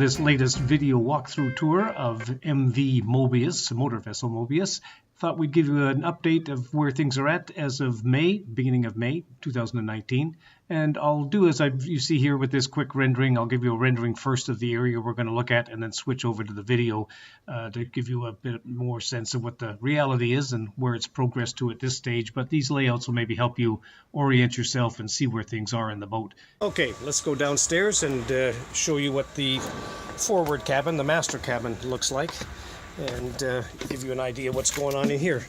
this latest video walkthrough tour of MV Mobius, motor vessel Mobius. Thought we'd give you an update of where things are at as of May, beginning of May 2019. And I'll do as you see here with this quick rendering. I'll give you a rendering first of the area we're going to look at and then switch over to the video to give you a bit more sense of what the reality is and where it's progressed to at this stage. But these layouts will maybe help you orient yourself and see where things are in the boat. Okay, let's go downstairs and show you what the forward cabin, the master cabin, looks like, and give you an idea what's going on in here.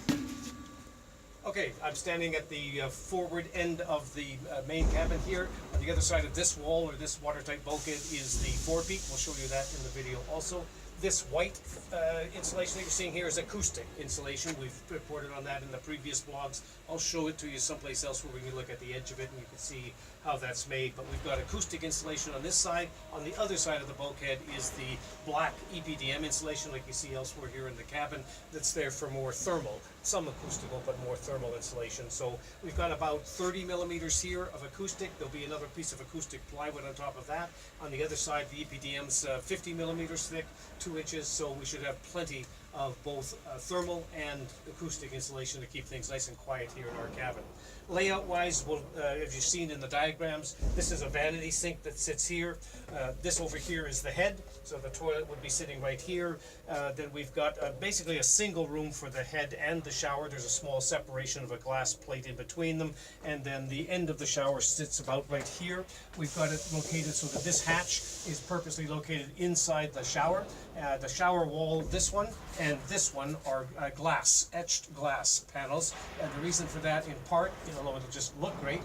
Okay, I'm standing at the forward end of the main cabin here. On the other side of this wall, or this watertight bulkhead, is the forepeak. We'll show you that in the video also. This white insulation that you're seeing here is acoustic insulation. We've reported on that in the previous blogs. I'll show it to you someplace else where we can look at the edge of it and you can see how that's made. But we've got acoustic insulation on this side. On the other side of the bulkhead is the black EPDM insulation like you see elsewhere here in the cabin that's there for more thermal. Some acoustical, but more thermal insulation. So we've got about 30 millimeters here of acoustic. There'll be another piece of acoustic plywood on top of that. On the other side, the EPDM's 50 millimeters thick, 2 inches, so we should have plenty of both thermal and acoustic insulation to keep things nice and quiet here in our cabin. Layout wise, as you've seen in the diagrams, this is a vanity sink that sits here. This over here is the head, so the toilet would be sitting right here. Then we've got basically a single room for the head and the shower. There's a small separation of a glass plate in between them, and then the end of the shower sits about right here. We've got it located so that this hatch is purposely located inside the shower. The shower wall, this one and this one, are glass, etched glass panels, and the reason for that, in part, although it'll just look great,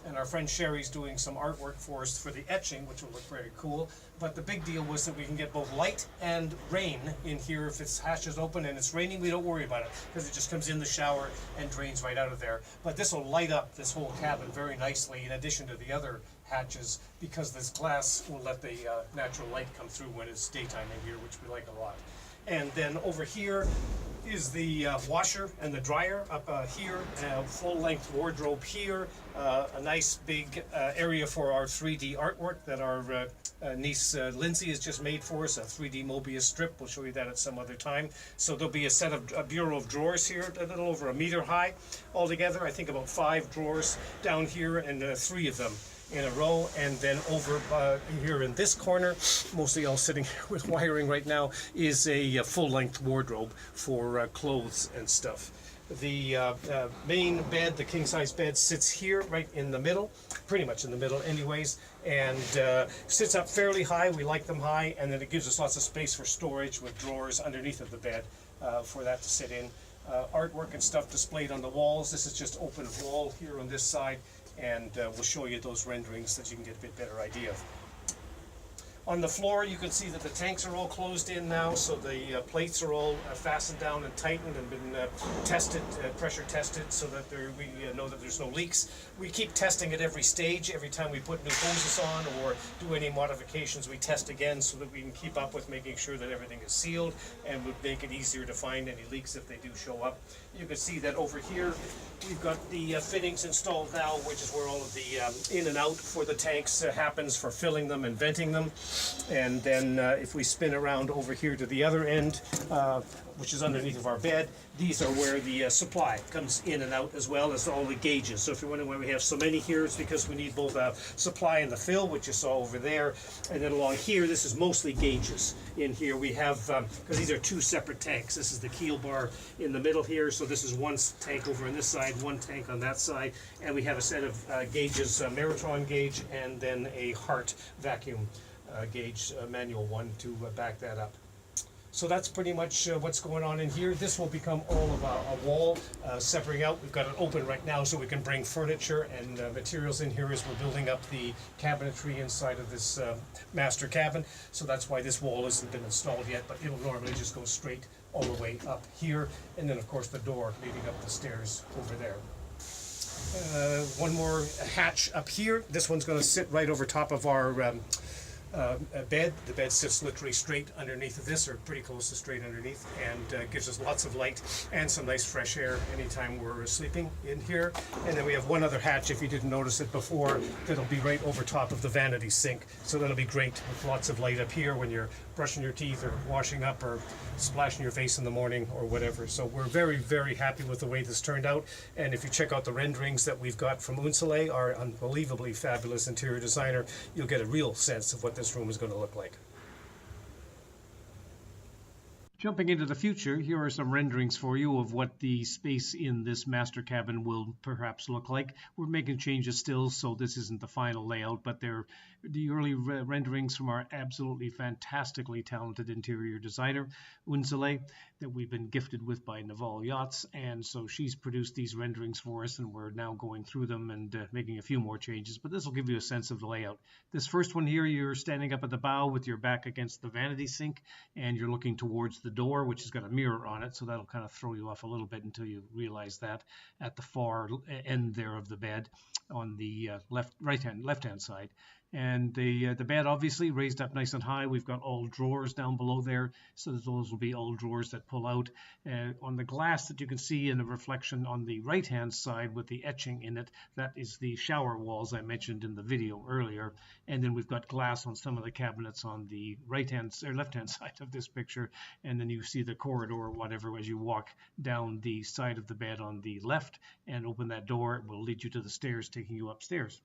and our friend Sherry's doing some artwork for us for the etching, which will look very cool, but the big deal was that we can get both light and rain in here. If its hatch is open and it's raining, we don't worry about it, because it just comes in the shower and drains right out of there. But this will light up this whole cabin very nicely, in addition to the other hatches, because this glass will let the natural light come through when it's daytime in here, which we like a lot. And then over here is the washer and the dryer up here, full-length wardrobe here, a nice big area for our 3D artwork that our niece Lindsay has just made for us, a 3D Mobius strip. We'll show you that at some other time. So there'll be a set of a bureau of drawers here, a little over 1 meter high altogether. I think about 5 drawers down here, and 3 of them in a row. And then over here in this corner, mostly all sitting with wiring right now, is a full-length wardrobe for clothes and stuff. The main bed, the king-size bed, sits here right in the middle, pretty much in the middle anyways, and sits up fairly high. We like them high, and then it gives us lots of space for storage with drawers underneath of the bed for that to sit in. Artwork and stuff displayed on the walls. This is just open wall here on this side, and we'll show you those renderings so that you can get a bit better idea of. On the floor, you can see that the tanks are all closed in now, so the plates are all fastened down and tightened and been tested, pressure tested, so that we know that there's no leaks. We keep testing at every stage. Every time we put new hoses on or do any modifications, we test again so that we can keep up with making sure that everything is sealed, and would make it easier to find any leaks if they do show up. You can see that over here we've got the fittings installed now, which is where all of the in and out for the tanks happens, for filling them and venting them. And then if we spin around over here to the other end, which is underneath of our bed, these are where the supply comes in and out, as well as all the gauges. So if you're wondering why we have so many here, it's because we need both supply and the fill, which you saw over there, and then along here, this is mostly gauges. In here we have, because these are 2 separate tanks. This is the keel bar in the middle here, so this is one tank over on this side, one tank on that side, and we have a set of gauges, Maritron gauge, and then a Hart vacuum gauge, manual one, to back that up. So that's pretty much what's going on in here. This will become all of a wall separating out. We've got it open right now so we can bring furniture and materials in here as we're building up the cabinetry inside of this master cabin. So that's why this wall hasn't been installed yet, but it'll normally just go straight all the way up here. And then of course the door leading up the stairs over there. One more hatch up here. This one's going to sit right over top of our bed. The bed sits literally straight underneath of this, or pretty close to straight underneath, and gives us lots of light and some nice fresh air anytime we're sleeping in here. And then we have one other hatch, if you didn't notice it before, that'll be right over top of the vanity sink. So that'll be great with lots of light up here when you're brushing your teeth or washing up or splashing your face in the morning or whatever. So we're very, very happy with the way this turned out. And if you check out the renderings that we've got from Unsele, our unbelievably fabulous interior designer, you'll get a real sense of what this room is going to look like. Jumping into the future, here are some renderings for you of what the space in this master cabin will perhaps look like. We're making changes still, so this isn't the final layout, but they're the early renderings from our absolutely fantastically talented interior designer, Unsele, that we've been gifted with by Naval Yachts. And so she's produced these renderings for us, and we're now going through them and making a few more changes. But this will give you a sense of the layout. This first one here, you're standing up at the bow with your back against the vanity sink, and you're looking towards the door, which has got a mirror on it, so that'll kind of throw you off a little bit until you realize that at the far end there of the bed on the left-hand side. And the bed obviously raised up nice and high. We've got all drawers down below there, so that those will be all drawers that pull out. On the glass that you can see in the reflection on the right-hand side with the etching in it, that is the shower walls I mentioned in the video earlier. And then we've got glass on some of the cabinets on the left-hand side of this picture. And then you see the corridor or whatever as you walk down the side of the bed on the left and open that door. It will lead you to the stairs taking you upstairs.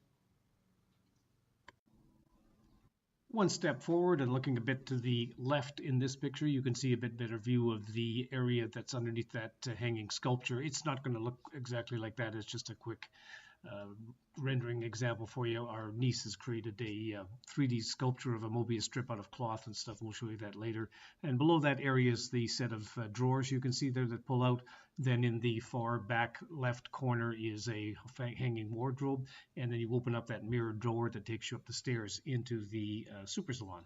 One step forward and looking a bit to the left in this picture, you can see a bit better view of the area that's underneath that hanging sculpture. It's not going to look exactly like that. It's just a quick rendering example for you. Our niece has created a 3D sculpture of a Mobius strip out of cloth and stuff. We'll show you that later. And below that area is the set of drawers you can see there that pull out. Then in the far back left corner is a hanging wardrobe, and then you open up that mirrored door that takes you up the stairs into the super salon.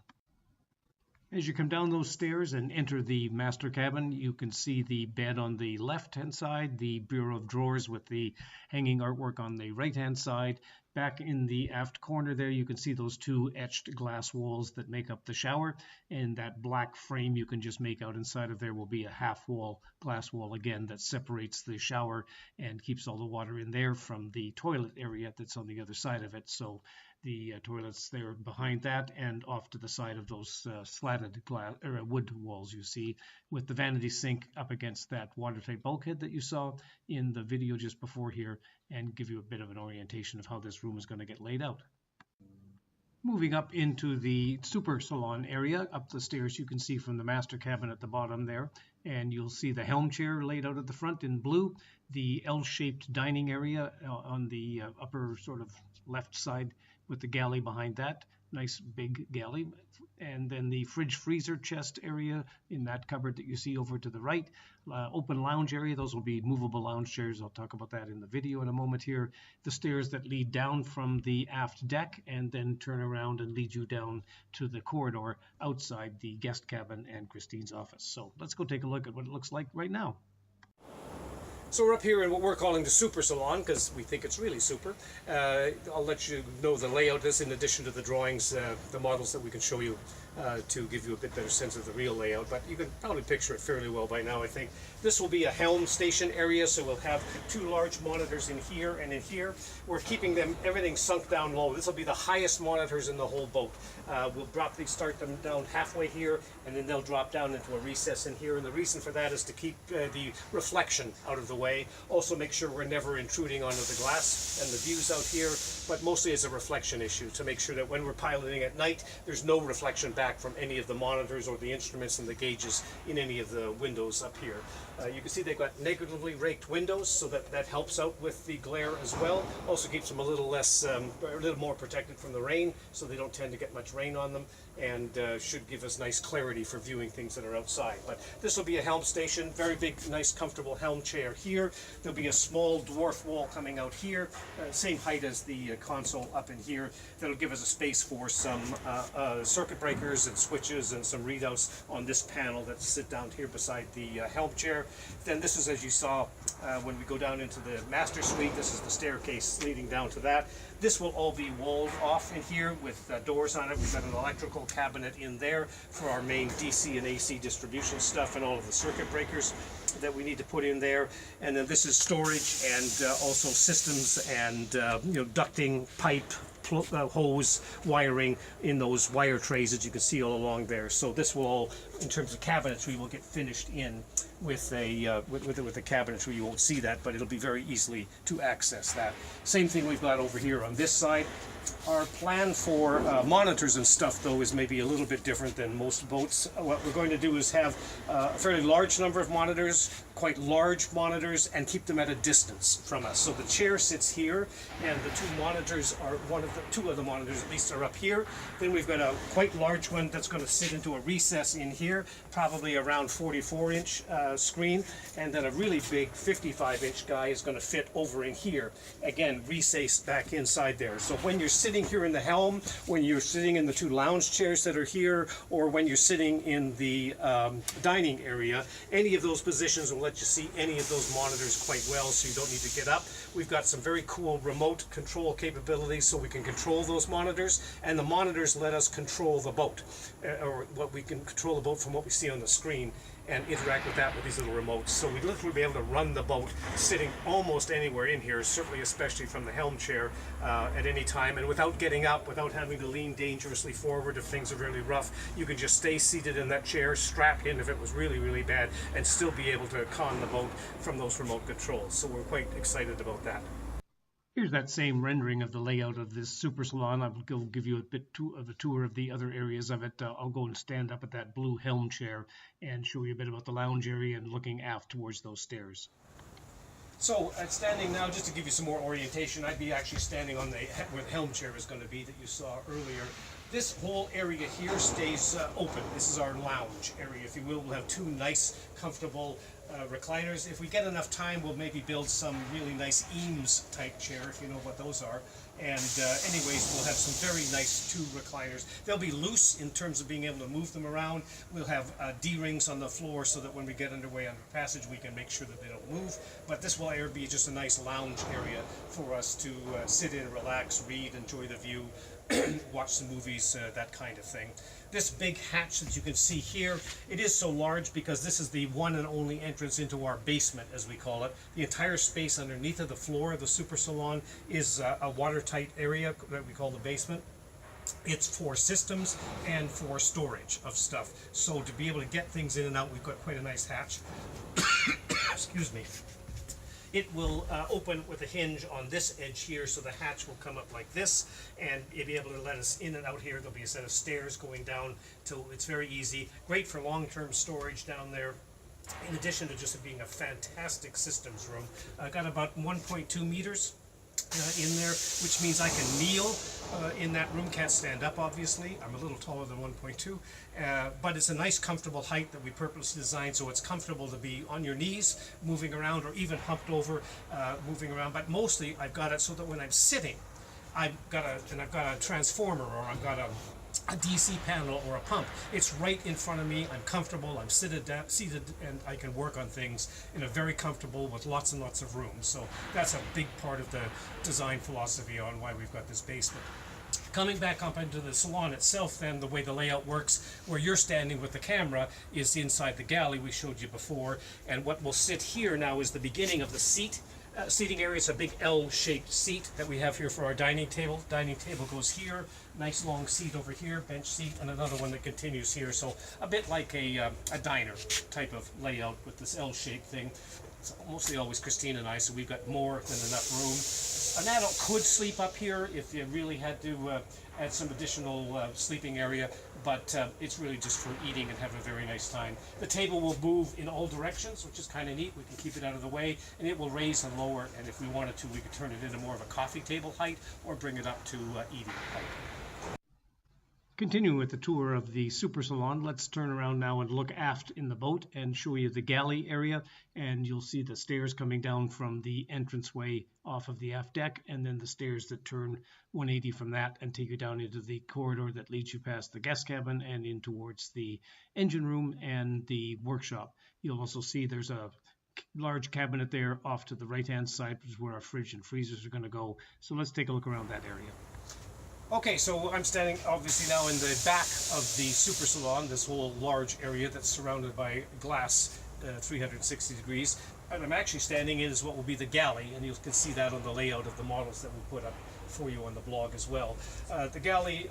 As you come down those stairs and enter the master cabin, you can see the bed on the left-hand side, the bureau of drawers with the hanging artwork on the right-hand side. Back in the aft corner there, you can see those two etched glass walls that make up the shower, and that black frame you can just make out inside of there will be a half-wall glass wall again that separates the shower and keeps all the water in there from the toilet area that's on the other side of it. So the toilets there behind that and off to the side of those slatted glass or wood walls you see, with the vanity sink up against that watertight bulkhead that you saw in the video just before here, and give you a bit of an orientation of how this room is going to get laid out. Moving up into the super salon area, up the stairs you can see from the master cabin at the bottom there, and you'll see the helm chair laid out at the front in blue, the L-shaped dining area on the upper sort of left side with the galley behind that, nice big galley, and then the fridge freezer chest area in that cupboard that you see over to the right. Open lounge area, those will be movable lounge chairs. I'll talk about that in the video in a moment here. The stairs that lead down from the aft deck and then turn around and lead you down to the corridor outside the guest cabin and Christine's office. So let's go take a look at what it looks like right now. So we're up here in what we're calling the super salon because we think it's really super. I'll let you know the layout. This in addition to the drawings, the models that we can show you to give you a bit better sense of the real layout, but you can probably picture it fairly well by now, I think. This will be a helm station area, so we'll have two large monitors in here and in here. We're keeping everything sunk down low. This will be the highest monitors in the whole boat. We'll start them down halfway here, and then they'll drop down into a recess in here, and the reason for that is to keep the reflection out of the way. Also make sure we're never intruding onto the glass and the views out here, but mostly as a reflection issue, to make sure that when we're piloting at night, there's no reflection back from any of the monitors or the instruments and the gauges in any of the windows up here. You can see they've got negatively raked windows, so that helps out with the glare as well. Also keeps them a little more protected from the rain, so they don't tend to get much rain on them, and should give us nice clarity for viewing things that are outside. But this will be a helm station, very big, nice, comfortable helm chair here. There'll be a small dwarf wall coming out here, same height as the console up in here. That'll give us a space for some circuit breakers and switches and some readouts on this panel that sit down here beside the helm chair. Then this is, as you saw, when we go down into the master suite. This is the staircase leading down to that. This will all be walled off in here with doors on it. We've got an electrical cabinet in there for our main DC and AC distribution stuff and all of the circuit breakers that we need to put in there. And then this is storage and also systems and ducting, pipe, hose, wiring in those wire trays that you can see all along there. So this will all, in terms of cabinetry, will get finished in with a with the cabinetry. You won't see that, but it'll be very easily to access that. Same thing we've got over here on this side. Our plan for monitors and stuff, though, is maybe a little bit different than most boats. What we're going to do is have a fairly large number of monitors, quite large monitors, and keep them at a distance from us. So the chair sits here, and the two monitors are two of the monitors at least are up here. Then we've got a quite large one that's going to sit into a recess in here, probably around 44-inch screen, and then a really big 55-inch guy is going to fit over in here. Again, recessed back inside there. So when you're sitting here in the helm, when you're sitting in the two lounge chairs that are here, or when you're sitting in the dining area, any of those positions will let you see any of those monitors quite well, so you don't need to get up. We've got some very cool remote control capabilities so we can control those monitors, and the monitors let us control the boat, or what we can control the boat from what we see on the screen and interact with that with these little remotes. So we'd literally be able to run the boat sitting almost anywhere in here, certainly especially from the helm chair at any time, and without getting up, without having to lean dangerously forward if things are really rough. You can just stay seated in that chair, strap in if it was really, really bad, and still be able to con the boat from those remote controls. So we're quite excited about that. Here's that same rendering of the layout of this super salon. I'll give you a bit of a tour of the other areas of it. I'll go and stand up at that blue helm chair and show you a bit about the lounge area and looking aft towards those stairs. So standing now, just to give you some more orientation, I'd be actually standing on where the helm chair is going to be that you saw earlier. This whole area here stays open. This is our lounge area, if you will. We'll have two nice, comfortable recliners. If we get enough time, we'll maybe build some really nice Eames type chair, if you know what those are. And anyways, we'll have some very nice two recliners. They'll be loose in terms of being able to move them around. We'll have D-rings on the floor so that when we get underway on the passage, we can make sure that they don't move. But this will be just a nice lounge area for us to sit in, relax, read, enjoy the view, watch some movies, that kind of thing. This big hatch that you can see here, it is so large because this is the one and only entrance into our basement, as we call it. The entire space underneath of the floor of the super salon is a watertight area that we call the basement. It's for systems and for storage of stuff. So to be able to get things in and out, we've got quite a nice hatch. Excuse me. It will open with a hinge on this edge here, so the hatch will come up like this, and it'll be able to let us in and out here. There'll be a set of stairs going down, so it's very easy. Great for long-term storage down there, in addition to just being a fantastic systems room. Got about 1.2 meters in there, which means I can kneel in that room. Can't stand up, obviously. I'm a little taller than 1.2, but it's a nice comfortable height that we purposely designed so it's comfortable to be on your knees moving around, or even humped over moving around. But mostly I've got it so that when I'm sitting, I've got a transformer, or I've got a DC panel or a pump. It's right in front of me. I'm comfortable. I'm seated, and I can work on things in a very comfortable with lots and lots of room. So that's a big part of the design philosophy on why we've got this basement. Coming back up into the salon itself, then, the way the layout works, where you're standing with the camera is inside the galley we showed you before, and what will sit here now is the beginning of the seating area. It's a big L-shaped seat that we have here for our dining table. Dining table goes here, nice long seat over here, bench seat, and another one that continues here. So a bit like a diner type of layout with this L-shaped thing. It's mostly always Christine and I, so we've got more than enough room. An adult could sleep up here if you really had to add some additional sleeping area, but it's really just for eating and having a very nice time. The table will move in all directions, which is kind of neat. We can keep it out of the way, and it will raise and lower, and if we wanted to, we could turn it into more of a coffee table height or bring it up to eating height. Continuing with the tour of the super salon, let's turn around now and look aft in the boat and show you the galley area, and you'll see the stairs coming down from the entranceway off of the aft deck, and then the stairs that turn 180 from that and take you down into the corridor that leads you past the guest cabin and in towards the engine room and the workshop. You'll also see there's a large cabinet there off to the right-hand side, which is where our fridge and freezers are going to go. So let's take a look around that area. Okay, so I'm standing obviously now in the back of the super salon, this whole large area that's surrounded by glass 360 degrees. And I'm actually standing in is what will be the galley, and you can see that on the layout of the models that we put up for you on the blog as well. The galley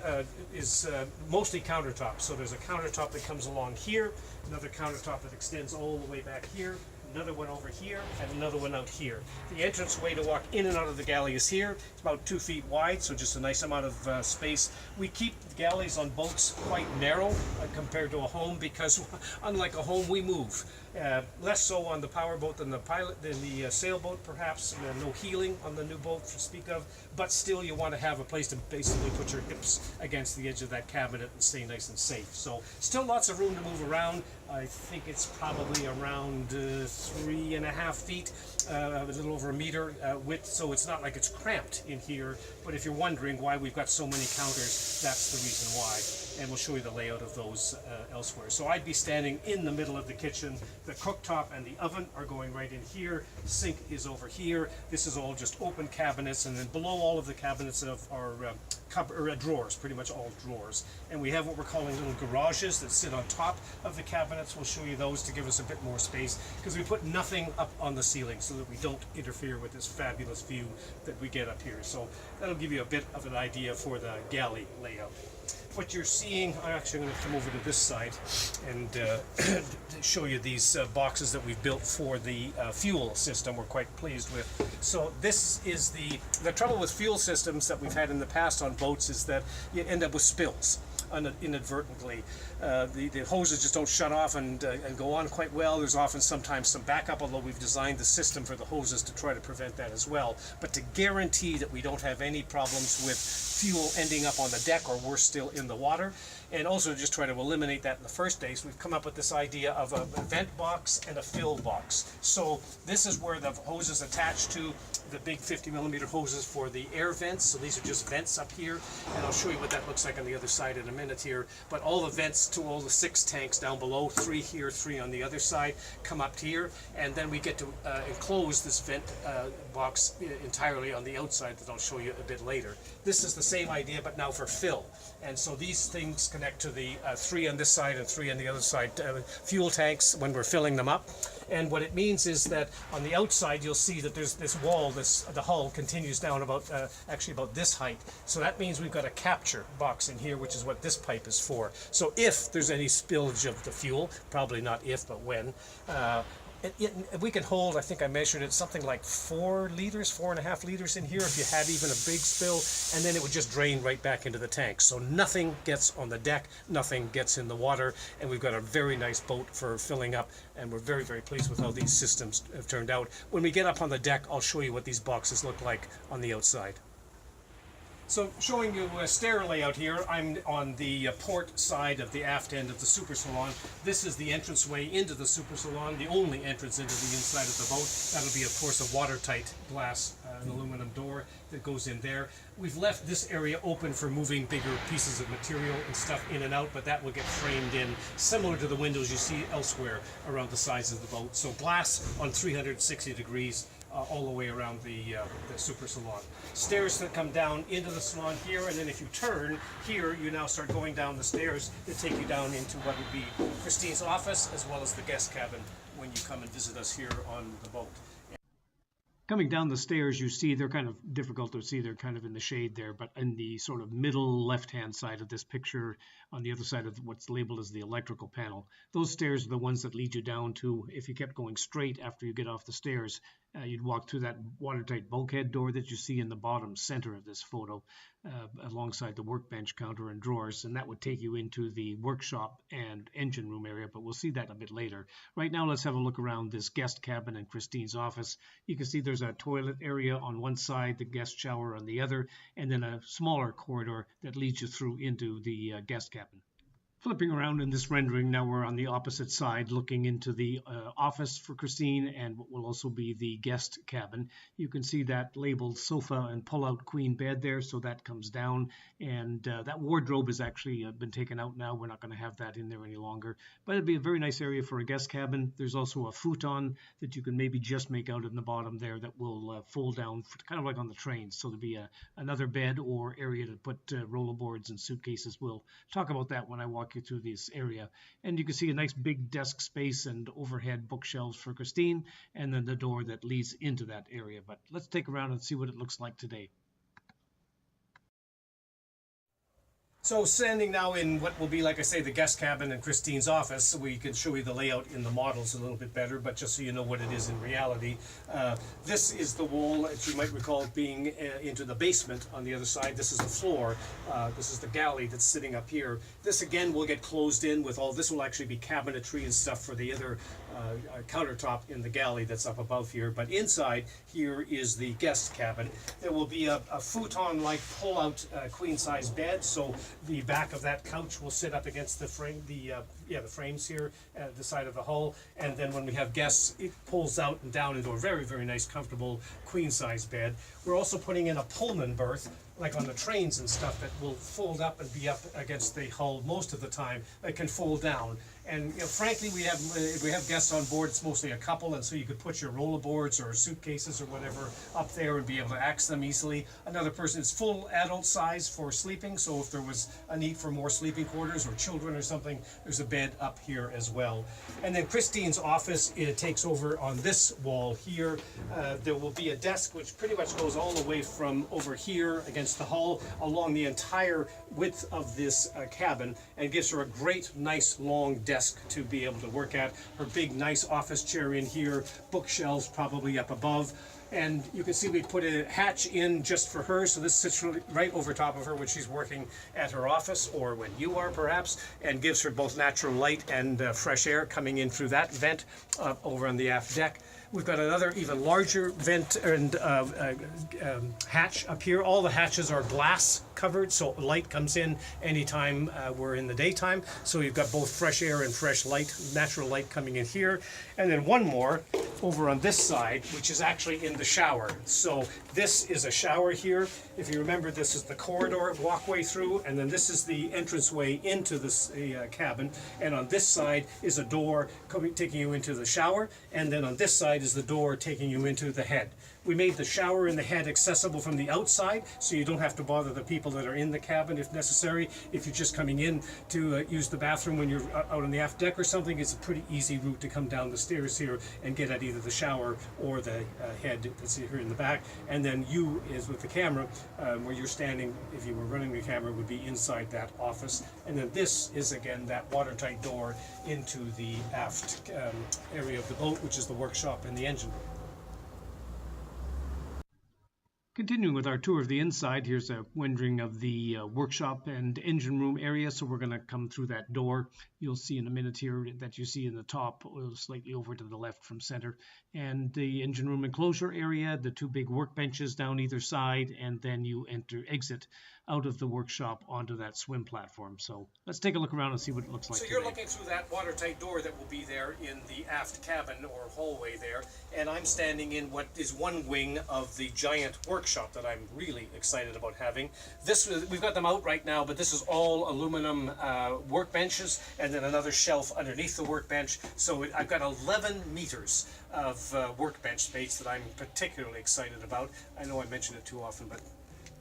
is mostly countertop, so there's a countertop that comes along here, another countertop that extends all the way back here, another one over here, and another one out here. The entrance way to walk in and out of the galley is here. It's about 2 feet wide, so just a nice amount of space. We keep the galleys on boats quite narrow compared to a home because unlike a home, we move. Less so on the power boat than the sailboat perhaps. No heeling on the new boat to speak of, but still you want to have a place to basically put your hips against the edge of that cabinet and stay nice and safe. So still lots of room to move around. I think it's probably around 3.5 feet, a little over a meter width, so it's not like it's cramped in here. But if you're wondering why we've got so many counters, that's the reason why. And we'll show you the layout of those elsewhere. So I'd be standing in the middle of the kitchen. The cooktop and the oven are going right in here. Sink is over here. This is all just open cabinets, and then below all of the cabinets are drawers, pretty much all drawers. And we have what we're calling little garages that sit on top of the cabinets. We'll show you those to give us a bit more space, because we put nothing up on the ceiling so that we don't interfere with this fabulous view that we get up here. So that'll give you a bit of an idea for the galley layout. What you're seeing, I'm actually going to come over to this side and show you these boxes that we've built for the fuel system. We're quite pleased with. So this is the trouble with fuel systems that we've had in the past on boats is that you end up with spills inadvertently. The hoses just don't shut off and go on quite well. There's often sometimes some backup, although we've designed the system for the hoses to try to prevent that as well. But to guarantee that we don't have any problems with fuel ending up on the deck or worse still in the water, and also just try to eliminate that in the first days, we've come up with this idea of a vent box and a fill box. So this is where the hoses attach to the big 50mm hoses for the air vents. So these are just vents up here, and I'll show you what that looks like on the other side in a minute here. But all the vents to all the 6 tanks down below, 3 here, 3 on the other side, come up here, and then we get to enclose this vent box entirely on the outside that I'll show you a bit later. This is the same idea, but now for fill. And so these things connect to the 3 on this side and 3 on the other side fuel tanks when we're filling them up. And what it means is that on the outside you'll see that there's this wall, the hull continues down about actually about this height. So that means we've got a capture box in here, which is what this pipe is for. So if there's any spillage of the fuel, probably not if, but when, we can hold, I think I measured it, something like 4 liters, 4.5 liters in here if you had even a big spill, and then it would just drain right back into the tank. So nothing gets on the deck, nothing gets in the water, and we've got a very nice boat for filling up, and we're very, very pleased with how these systems have turned out. When we get up on the deck, I'll show you what these boxes look like on the outside. So showing you a stair layout here, I'm on the port side of the aft end of the super salon. This is the entranceway into the super salon, the only entrance into the inside of the boat. That'll be, of course, a watertight glass, an aluminum door that goes in there. We've left this area open for moving bigger pieces of material and stuff in and out, but that will get framed in, similar to the windows you see elsewhere around the sides of the boat. So glass on 360 degrees. All the way around the super salon. Stairs that come down into the salon here, and then if you turn here, you now start going down the stairs that take you down into what would be Christine's office, as well as the guest cabin when you come and visit us here on the boat. Coming down the stairs, you see they're kind of difficult to see. They're kind of in the shade there, but in the sort of middle left-hand side of this picture, on the other side of what's labeled as the electrical panel, those stairs are the ones that lead you down to, if you kept going straight after you get off the stairs, you'd walk through that watertight bulkhead door that you see in the bottom center of this photo, alongside the workbench, counter, and drawers, and that would take you into the workshop and engine room area, but we'll see that a bit later. Right now, let's have a look around this guest cabin and Christine's office. You can see there's a toilet area on one side, the guest shower on the other, and then a smaller corridor that leads you through into the guest cabin. Flipping around in this rendering, now we're on the opposite side looking into the office for Christine and what will also be the guest cabin. You can see that labeled sofa and pull-out queen bed there, so that comes down, and that wardrobe has actually been taken out now. We're not going to have that in there any longer, but it'd be a very nice area for a guest cabin. There's also a futon that you can maybe just make out in the bottom there that will fold down, kind of like on the trains, so there'll be another bed or area to put rollerboards and suitcases. We'll talk about that when I walk you through this area. And you can see a nice big desk space and overhead bookshelves for Christine, and then the door that leads into that area. But let's take around and see what it looks like today. So standing now in what will be, like I say, the guest cabin and Christine's office, we can show you the layout in the models a little bit better, but just so you know what it is in reality. This is the wall, as you might recall, being into the basement on the other side. This is the floor. This is the galley that's sitting up here. This again will get closed in with all, this will actually be cabinetry and stuff for the other countertop in the galley that's up above here. But inside here is the guest cabin. There will be a futon-like pull-out queen-size bed, so the back of that couch will sit up against the frame, the frames here at the side of the hull, and then when we have guests, it pulls out and down into a very, very nice, comfortable queen-size bed. We're also putting in a Pullman berth, like on the trains and stuff, that will fold up and be up against the hull most of the time. That can fold down. And you know, frankly, we have guests on board. It's mostly a couple, and so you could put your rollerboards or suitcases or whatever up there and be able to access them easily. Another person is full adult size for sleeping, so if there was a need for more sleeping quarters or children or something, there's a bed up here as well. And then Christine's office, it takes over on this wall here. There will be a desk which pretty much goes all the way from over here against the hull along the entire width of this cabin, and gives her a great, nice, long desk to be able to work at. Her big, nice office chair in here, bookshelves probably up above. And you can see we put a hatch in just for her, so this sits right over top of her when she's working at her office, or when you are perhaps, and gives her both natural light and fresh air coming in through that vent over on the aft deck. We've got another even larger vent and hatch up here. All the hatches are glass covered, so light comes in anytime we're in the daytime. So you've got both fresh air and fresh light, natural light coming in here. And then one more over on this side, which is actually in the shower. So this is a shower here. If you remember, this is the corridor walkway through, and then this is the entranceway into this cabin. And on this side is a door taking you into the shower, and then on this side is the door taking you into the head. We made the shower and the head accessible from the outside, so you don't have to bother the people that are in the cabin if necessary. If you're just coming in to use the bathroom when you're out on the aft deck or something, it's a pretty easy route to come down the stairs here and get at either the shower or the head that's here in the back. And then you, is with the camera, where you're standing, if you were running the camera, would be inside that office. And then this is, again, that watertight door into the aft area of the boat, which is the workshop and the engine room. Continuing with our tour of the inside, here's a rendering of the workshop and engine room area. So we're going to come through that door. You'll see in a minute here that you see in the top, slightly over to the left from center. And the engine room enclosure area, the two big workbenches down either side, and then you exit out of the workshop onto that swim platform. So let's take a look around and see what it looks like. So you're looking through that watertight door that will be there in the aft cabin or hallway there, and I'm standing in what is one wing of the giant workshop that I'm really excited about having. We've got them out right now, but this is all aluminum workbenches, and then another shelf underneath the workbench. So I've got 11 meters of workbench space that I'm particularly excited about. I know I mention it too often, but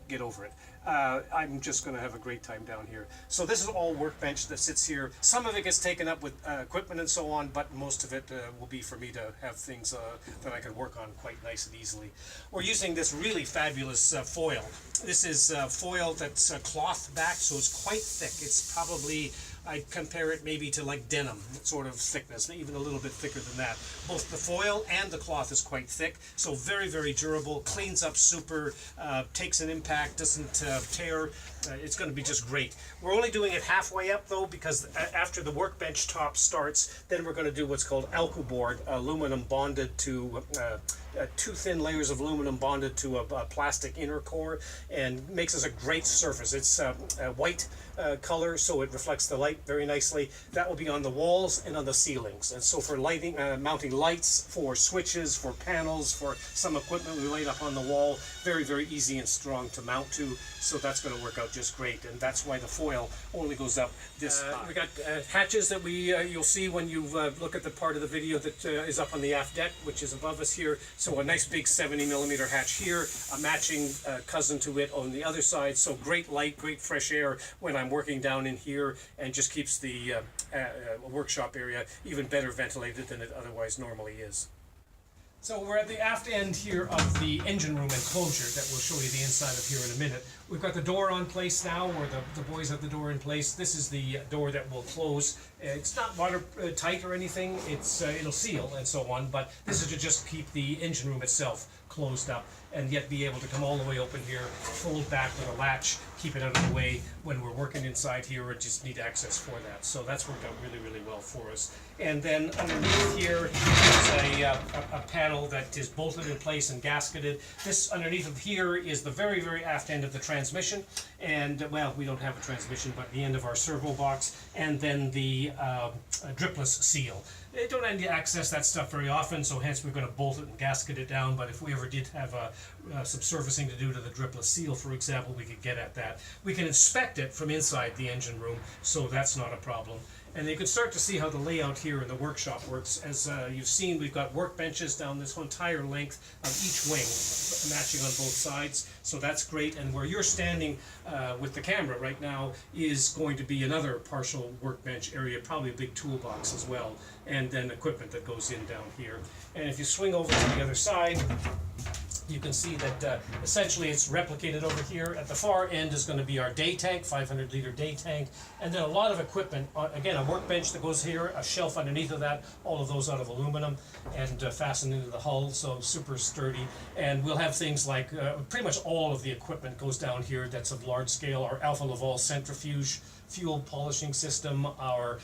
get over it. I'm just going to have a great time down here. So this is all workbench that sits here. Some of it gets taken up with equipment and so on, but most of it will be for me to have things that I can work on quite nice and easily. We're using this really fabulous foil. This is foil that's cloth back, so it's quite thick. It's probably, I'd compare it maybe to like denim sort of thickness, even a little bit thicker than that. Both the foil and the cloth is quite thick, so very, very durable, cleans up super, takes an impact, doesn't tear. It's going to be just great. We're only doing it halfway up though, because after the workbench top starts, then we're going to do what's called alco board, aluminum bonded to two thin layers of aluminum bonded to a plastic inner core, and makes us a great surface. It's white color, so it reflects the light very nicely. That will be on the walls and on the ceilings. And so for lighting, mounting lights, for switches, for panels, for some equipment we laid up on the wall, very, very easy and strong to mount to. So that's going to work out just great. And that's why the foil only goes up this high. We got hatches that you'll see when you look at the part of the video that is up on the aft deck, which is above us here. So a nice big 70mm hatch here, a matching cousin to it on the other side. So great light, great fresh air when I'm working down in here, and just keeps the workshop area even better ventilated than it otherwise normally is. So we're at the aft end here of the engine room enclosure that we'll show you the inside of here in a minute. We've got the door on place now, or the boys have the door in place. This is the door that will close. It's not watertight or anything. It'll seal and so on, but this is to just keep the engine room itself closed up and yet be able to come all the way open here, fold back with a latch, keep it out of the way when we're working inside here or just need access for that. So that's worked out really, really well for us. And then underneath here is a panel that is bolted in place and gasketed. This underneath of here is the very, very aft end of the transmission. And, well, we don't have a transmission, but the end of our servo box, and then the dripless seal. They don't access that stuff very often, so hence we're going to bolt it and gasket it down. But if we ever did have some servicing to do to the dripless seal, for example, we could get at that. We can inspect it from inside the engine room, so that's not a problem. And you can start to see how the layout here in the workshop works. As you've seen, we've got workbenches down this whole entire length of each wing, matching on both sides. So that's great. And where you're standing with the camera right now is going to be another partial workbench area, probably a big toolbox as well, and then equipment that goes in down here. And if you swing over to the other side, you can see that essentially it's replicated over here. At the far end is going to be our day tank, 500-liter day tank, and then a lot of equipment. Again, a workbench that goes here, a shelf underneath of that, all of those out of aluminum and fastened into the hull, so super sturdy. And we'll have things like pretty much all of the equipment goes down here that's of large scale. Our Alpha Laval centrifuge, fuel polishing system, our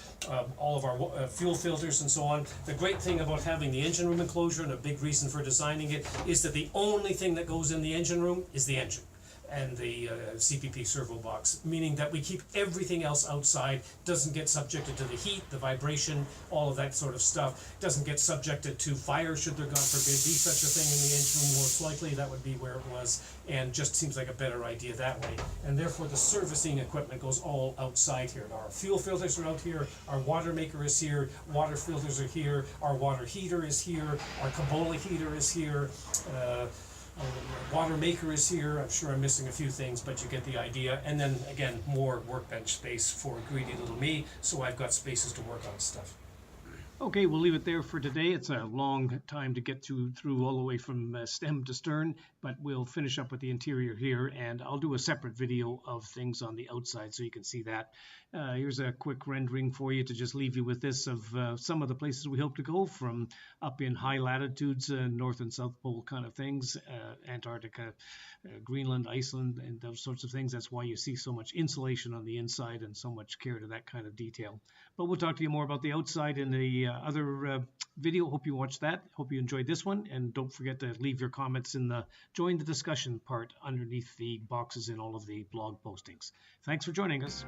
all of our fuel filters and so on. The great thing about having the engine room enclosure, and a big reason for designing it, is that the only thing that goes in the engine room is the engine and the CPP servo box, meaning that we keep everything else outside, doesn't get subjected to the heat, the vibration, all of that sort of stuff, doesn't get subjected to fire should there, God forbid, be such a thing in the engine room. Most likely that would be where it was, and just seems like a better idea that way. And therefore the servicing equipment goes all outside here. Our fuel filters are out here, our water maker is here, water filters are here, our water heater is here, our Cabola heater is here, water maker is here. I'm sure I'm missing a few things, but you get the idea. And then again, more workbench space for greedy little me, so I've got spaces to work on stuff. Okay, we'll leave it there for today. It's a long time to get through all the way from stem to stern, but we'll finish up with the interior here, and I'll do a separate video of things on the outside so you can see that. Here's a quick rendering for you to just leave you with this of some of the places we hope to go, from up in high latitudes, North and South Pole kind of things, Antarctica, Greenland, Iceland, and those sorts of things. That's why you see so much insulation on the inside and so much care to that kind of detail. But we'll talk to you more about the outside in the other video. Hope you watched that. Hope you enjoyed this one, and don't forget to leave your comments in the join the discussion part underneath the boxes in all of the blog postings. Thanks for joining us.